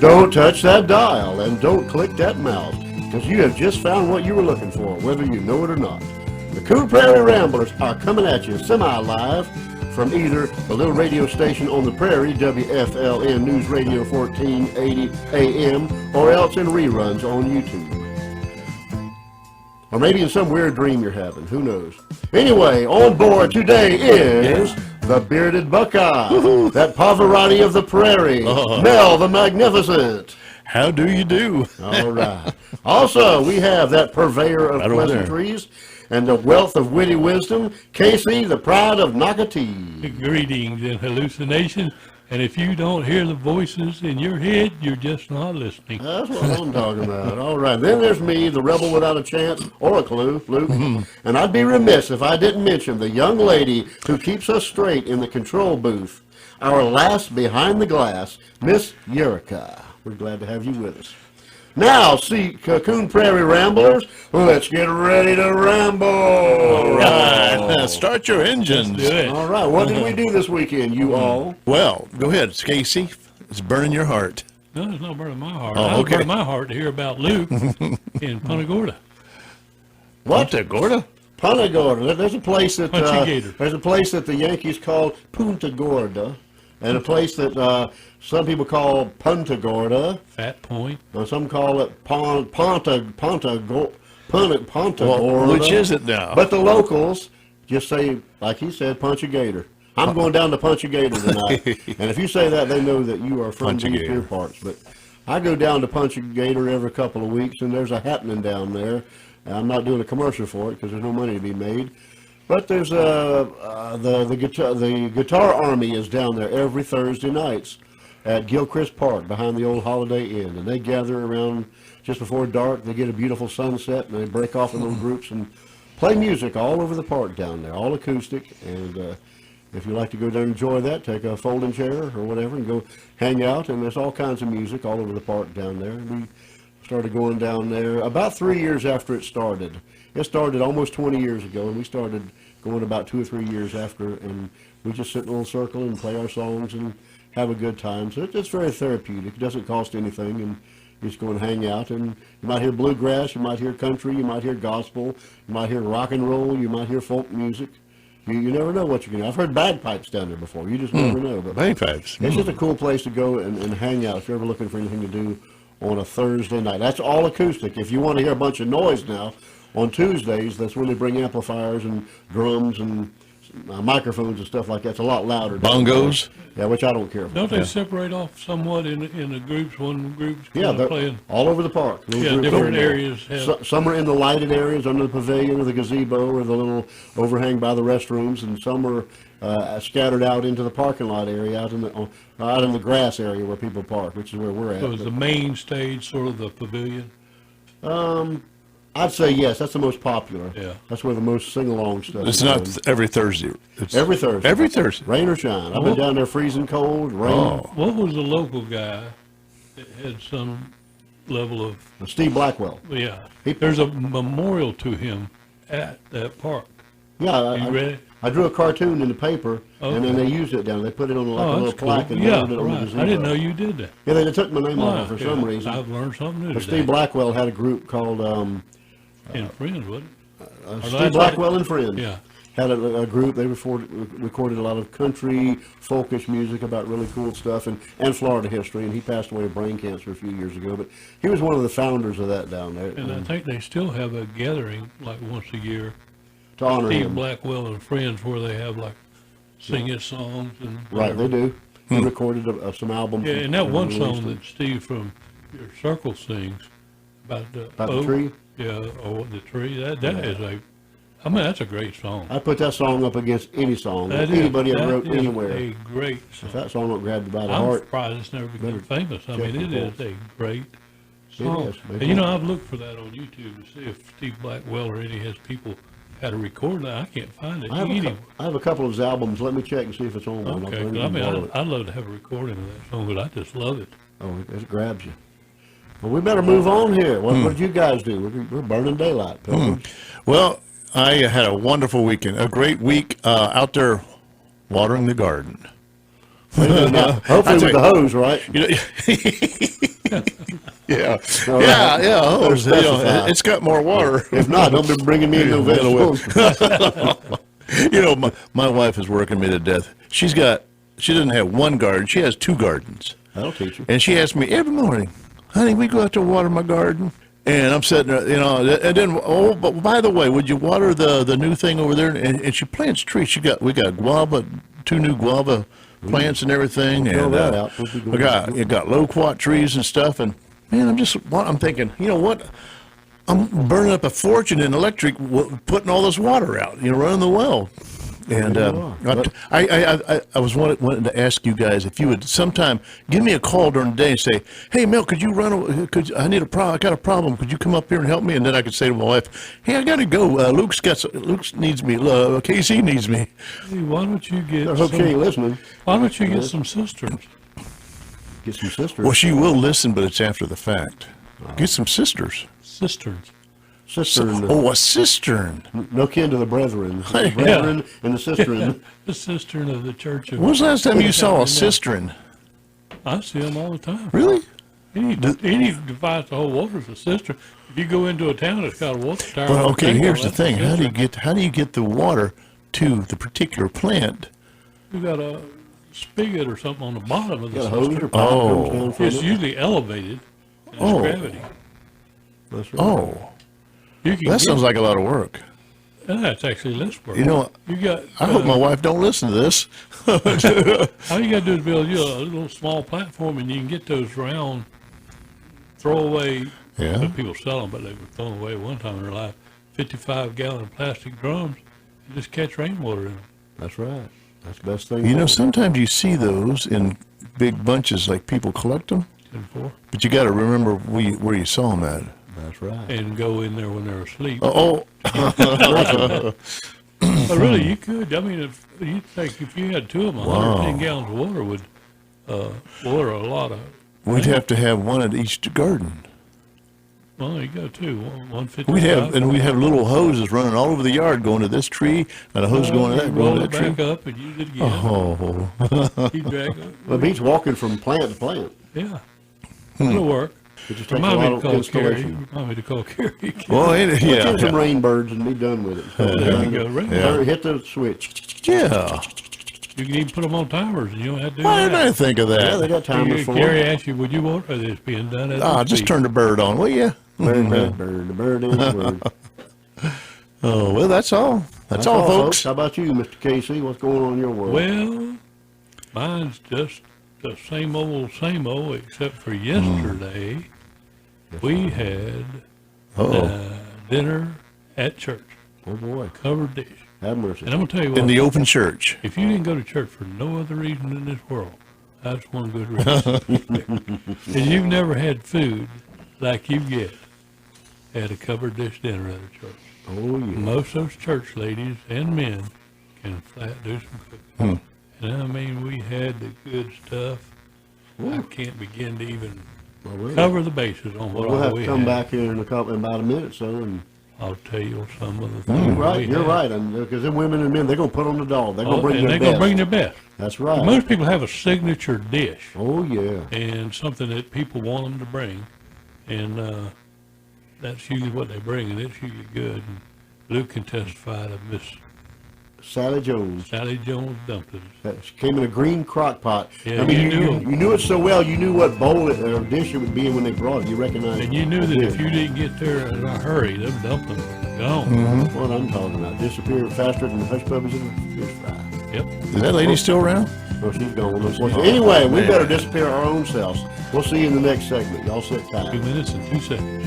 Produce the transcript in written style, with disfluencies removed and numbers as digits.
Don't touch that dial and don't click that mouse, because you have just found what you were looking for, whether you know it or not. The Coon Prairie Ramblers are coming at you semi-live from either the little radio station on the prairie, WFLN News Radio 1480 AM, or else in reruns on YouTube. Or maybe in some weird dream you're having, who knows. Anyway, on board today is the Bearded Buckeye, that Pavarotti of the prairie, Mel the Magnificent. How do you do? All right. Also, we have that purveyor of pleasantries and the wealth of witty wisdom, Casey, the pride of Nocatee. Greetings and hallucinations. And if you don't hear the voices in your head, you're just not listening. That's what I'm talking about. All right. Then there's me, the rebel without a chance or a clue, Luke. And I'd be remiss if I didn't mention the young lady who keeps us straight in the control booth, our last behind the glass, Miss Eureka. We're glad to have you with us. Now, see, Coon Prairie Ramblers, let's get ready to ramble. All right. Start your engines. Let's do it. All right. What did we do this weekend, you all? Well, go ahead, Casey. It's burning your heart. No, it's not burning my heart. Oh, okay. It's burning my heart to hear about Luke in Punta Gorda. What? Punta Gorda? Punta Gorda. There's a place that Punta the Yankees call Punta Gorda, and a place that some people call Punta Gorda. Fat Point. Some call it Punta Gorda. Which is it now? But the locals just say, like he said, Punch a Gator. I'm going down to Punch a Gator tonight. And if you say that, they know that you are from these here parts. But I go down to Punch a Gator every couple of weeks, and there's a happening down there. I'm not doing a commercial for it because there's no money to be made. But there's the Guitar Army is down there every Thursday nights at Gilchrist Park behind the old Holiday Inn, and they gather around just before dark. They get a beautiful sunset, and they break off in little groups and play music all over the park down there, all acoustic. And if you like to go down and enjoy that, take a folding chair or whatever and go hang out. And there's all kinds of music all over the park down there. We started going down there about 3 years after it started. It started almost 20 years ago, and we started going about 2 or 3 years after, and we just sit in a little circle and play our songs and have a good time. So it's very therapeutic. It doesn't cost anything, and you just go and hang out. And you might hear bluegrass, you might hear country, you might hear gospel, you might hear rock and roll, you might hear folk music. You never know what you're going to. I've heard bagpipes down there before. You just never know. But bagpipes. It's just a cool place to go and hang out if you're ever looking for anything to do on a Thursday night. That's all acoustic. If you want to hear a bunch of noise now, on Tuesdays, that's when they bring amplifiers and drums and microphones and stuff like that. It's a lot louder. Bongos? Yeah, which I don't care for. Don't they separate off somewhat in the groups? One group's they're playing all over the park. Yeah, different areas. Some are in the lighted areas under the pavilion or the gazebo or the little overhang by the restrooms, and some are scattered out into the parking lot area, out in the grass area where people park, which is where we're at. So is the main stage sort of the pavilion? I'd say yes. That's the most popular. Yeah. That's where the most sing-along stuff It's is not done. every Thursday. It's Every Thursday. Every Thursday. Rain or shine. I've been down there freezing cold, rain. Oh. What was the local guy that had some level of... Steve Blackwell. Yeah. There's a memorial to him at that park. Yeah. You read it? I drew a cartoon in the paper, and then they used it down. They put it on like a little plaque and mounted it on the gazebo. I didn't know you did that. Yeah, they took my name off it for some reason. I've learned something new But today. Steve Blackwell had a group called... and Friends, wasn't it? Steve Blackwell and Friends. Yeah. Had a group. They recorded a lot of country, folkish music about really cool stuff and Florida history. And he passed away of brain cancer a few years ago. But he was one of the founders of that down there. And I think they still have a gathering like once a year. To honor Steve him. Blackwell and Friends, where they have like singing songs and right, they do. He recorded some albums. Yeah, and that one song that Steve from your circle sings about the tree. Yeah, or the tree. That is I mean, that's a great song. I put that song up against any song That anybody is, ever wrote that is anywhere. a great song. If that song don't grab you by the I'm heart, surprised it's never become famous. I mean, it is a great It song. is. And you know, I've looked for that on YouTube to see if Steve Blackwell or any of his people had a record that. I can't find it I anywhere. have a couple of his albums. Let me check and see if it's on one. Okay, 'cause I mean, I'd love to have a recording of that song, but I just love it. Oh, it grabs you. Well, we better move on here. What did you guys do? We're burning daylight. Well, I had a wonderful weekend, a great week out there watering the garden. Wait a minute now. Hopefully with the hose, right? You know, yeah, All yeah, right. yeah. Oh, specify. it's got more water. If not, don't be bringing me no vegetables. You know, my wife is working me to death. She doesn't have one garden. She has 2 gardens. That'll teach you. And she asks me every morning, honey, we go out to water my garden. And I'm sitting there, you know, and then, oh, but by the way, would you water the new thing over there? And she plants trees. We got guava, 2 new guava plants and everything. Throw And that out. we got loquat trees and stuff. And man, I'm thinking, you know what? I'm burning up a fortune in electric, putting all this water out, you know, running the well. And I was wanting to ask you guys if you would sometime give me a call during the day and say, "Hey, Mel, I got a problem. Could you come up here and help me?" And then I could say to my wife, "Hey, I got to go. Luke needs me. Casey needs me." Hey, why don't you get? I hope she ain't listening. Why don't you get some cisterns? Get some sisters. Well, she will listen, but it's after the fact. Get some sisters. Cisterns. Cistern. Oh, a cistern. No kin to the brethren. The brethren and the cistern. The cistern of the church of. When was the last time you saw a cistern? I see them all the time. Really? Any device to hold water is a cistern. If you go into a town that's got a water tower. Well, okay. Here's the that's a thing. How cistern. do you get the water to the particular plant? You got a spigot or something on the bottom of the Got a hose or cistern. pipe Oh. comes down from It's it. usually elevated. And Oh. it's gravity. That's right. Oh, You can that sounds like a lot of work. That's actually less work. You know, You got. I hope my wife don't listen to this. All you got to do is build you a little small platform, and you can get those round throwaway. Yeah. But people sell them, but they were thrown away one time in their life. 55-gallon plastic drums. You just catch rainwater in them. That's right. That's the best thing. You know, for it. sometimes you see those in big bunches, like people collect them. 10-4. But you got to remember where you saw them at. That's right. And go in there when they're asleep. Oh, But really, you could. I mean, if you had 2 of them, 110 gallons of water would water a lot of. we'd have to have one at each garden. Well, you go 2, 150. We'd have little hoses running all over the yard, going to this tree, and a hose going to that, roll going it to that back tree. up and use it again. Oh, Keep dragging it. Well, it beats walking from plant to plant. Yeah, it'll work. It just takes a Remind me lot to of call Carrie. installation. Remind me to call Carrie. well, Get some yeah, rain birds and be done with it. There you go. Right. Yeah. Hit the switch. yeah. You can even put them on timers, and you don't have to do Why didn't I that. think of Yeah, they that? got timers for Carrie them. asked you, would you water this being done at Ah, the just speed? turn the bird on, will you? Bird, bird, bird, the bird and the bird. Oh, well, that's all. That's all, folks. How about you, Mr. Casey? What's going on in your world? Well, mine's just the same old, except for yesterday, we had dinner at church, Oh, boy. covered dish. Have mercy. And I'm going to tell you In what, the open church. if you didn't go to church for no other reason in this world, that's one good reason. Because you've never had food like you get at a covered dish dinner at a church. Oh, yeah. Most of those church ladies and men can flat do some cooking. And I mean, we had the good stuff. I can't begin to even Oh, really? cover the bases on what We'll all have we to come had. back here in about a minute or so. And I'll tell you some of the things you're right. we You're had. right. Because them women and men, they're going to put on the dog. They're going Oh, to bring and their they're best. going to bring their best. That's right. Most people have a signature dish Oh, yeah. and something that people want them to bring. And that's usually what they bring, and it's usually good. And Luke can testify to Miss Sally Jones. Sally Jones dumplings. She came in a green crock pot. Yeah, I mean, you knew 'em. you knew it so well. You knew what bowl or dish it would be in when they brought it. You recognized it. And you knew that Yeah. if you didn't get there in a hurry, them dumplings were gone. That's what I'm talking about. Disappeared faster than the hush puppies in the fish fry. Yep. Is that lady still around? Well, she's gone. Unfortunately. Anyway, we man. better disappear our own selves. We'll see you in the next segment. Y'all sit tight. 2 minutes and 2 seconds.